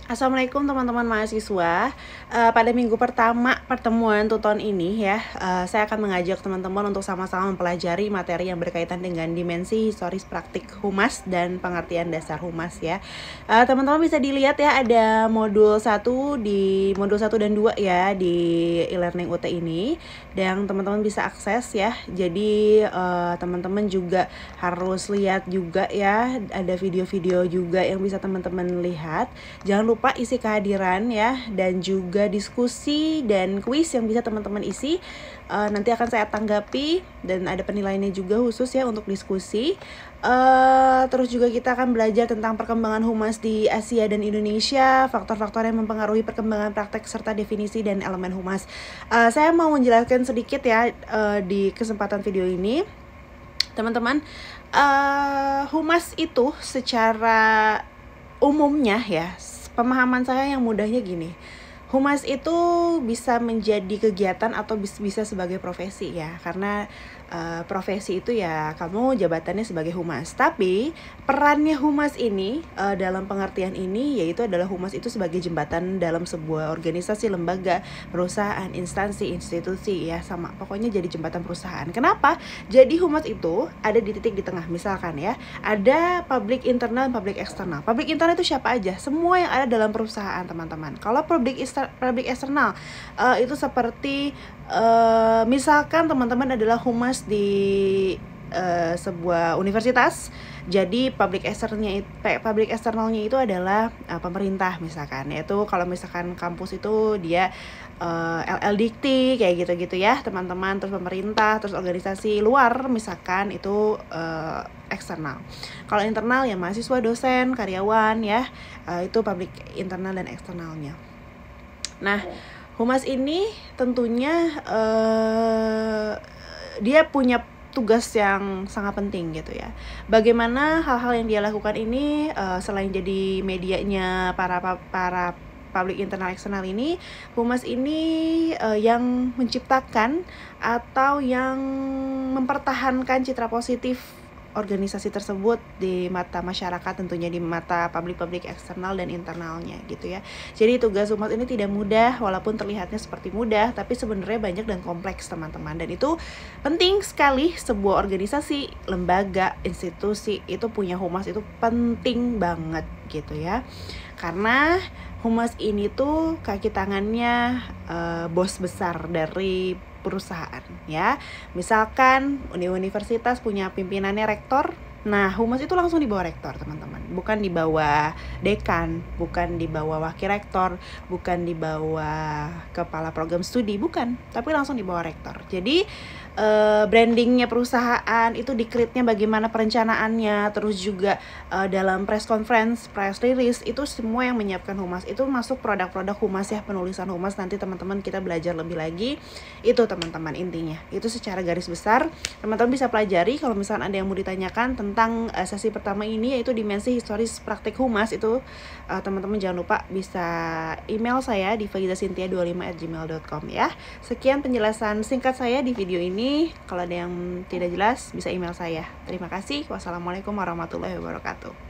Assalamualaikum teman-teman mahasiswa. Pada minggu pertama pertemuan tuton ini ya, saya akan mengajak teman-teman untuk sama-sama mempelajari materi yang berkaitan dengan dimensi historis praktik humas dan pengertian dasar humas ya. Teman-teman bisa dilihat ya, ada modul 1 dan 2 ya di e-learning UT ini, dan teman-teman bisa akses ya. Jadi teman-teman juga harus lihat juga ya, ada video-video juga yang bisa teman-teman lihat. Jangan lupa isi kehadiran ya, dan juga diskusi dan kuis yang bisa teman-teman isi. Nanti akan saya tanggapi dan ada penilaiannya juga khusus ya untuk diskusi. Terus juga kita akan belajar tentang perkembangan humas di Asia dan Indonesia, faktor-faktor yang mempengaruhi perkembangan praktek serta definisi dan elemen humas. Saya mau menjelaskan sedikit ya di kesempatan video ini, teman-teman. Humas itu secara umumnya ya, pemahaman saya yang mudahnya gini. Humas itu bisa menjadi kegiatan atau bisa sebagai profesi ya. Karena profesi itu ya kamu jabatannya sebagai humas. Tapi perannya humas ini dalam pengertian ini yaitu adalah humas itu sebagai jembatan dalam sebuah organisasi, lembaga, perusahaan, instansi, institusi ya, sama. Pokoknya jadi jembatan perusahaan. Kenapa? Jadi humas itu ada di titik di tengah. Misalkan ya, ada public internal, public eksternal. Public internal itu siapa aja? Semua yang ada dalam perusahaan, teman-teman. Kalau public eksternal itu seperti misalkan teman-teman adalah humas di sebuah universitas. Jadi public eksternalnya itu adalah pemerintah misalkan. Yaitu kalau misalkan kampus itu dia LLDikti kayak gitu-gitu ya, teman-teman. Terus pemerintah, terus organisasi luar misalkan itu eksternal. Kalau internal ya mahasiswa, dosen, karyawan ya, itu public internal dan eksternalnya. Nah, humas ini tentunya dia punya tugas yang sangat penting gitu ya. Bagaimana hal-hal yang dia lakukan ini selain jadi medianya para public internal eksternal ini, humas ini yang menciptakan atau yang mempertahankan citra positif organisasi tersebut di mata masyarakat, tentunya di mata publik eksternal dan internalnya gitu ya. Jadi tugas humas ini tidak mudah, walaupun terlihatnya seperti mudah, tapi sebenarnya banyak dan kompleks teman-teman. Dan itu penting sekali, sebuah organisasi, lembaga, institusi itu punya humas itu penting banget gitu ya. Karena humas ini tuh kaki tangannya bos besar dari perusahaan ya. Misalkan universitas punya pimpinannya rektor. Nah, humas itu langsung di bawah rektor, teman-teman. Bukan di bawah dekan, bukan di bawah wakil rektor, bukan di bawah kepala program studi, bukan. Tapi langsung di bawah rektor. Jadi brandingnya perusahaan itu di-create-nya bagaimana perencanaannya, terus juga dalam press conference, press release, itu semua yang menyiapkan humas. Itu masuk produk-produk humas ya, penulisan humas. Nanti teman-teman kita belajar lebih lagi. Itu teman-teman intinya. Itu secara garis besar. Teman-teman bisa pelajari kalau misalkan ada yang mau ditanyakan tentang sesi pertama ini, yaitu dimensi historis praktik humas. Itu teman-teman jangan lupa bisa email saya di faizasintia25@gmail.com ya. Sekian penjelasan singkat saya di video ini. Kalau ada yang tidak jelas bisa email saya. Terima kasih. Wassalamualaikum warahmatullahi wabarakatuh.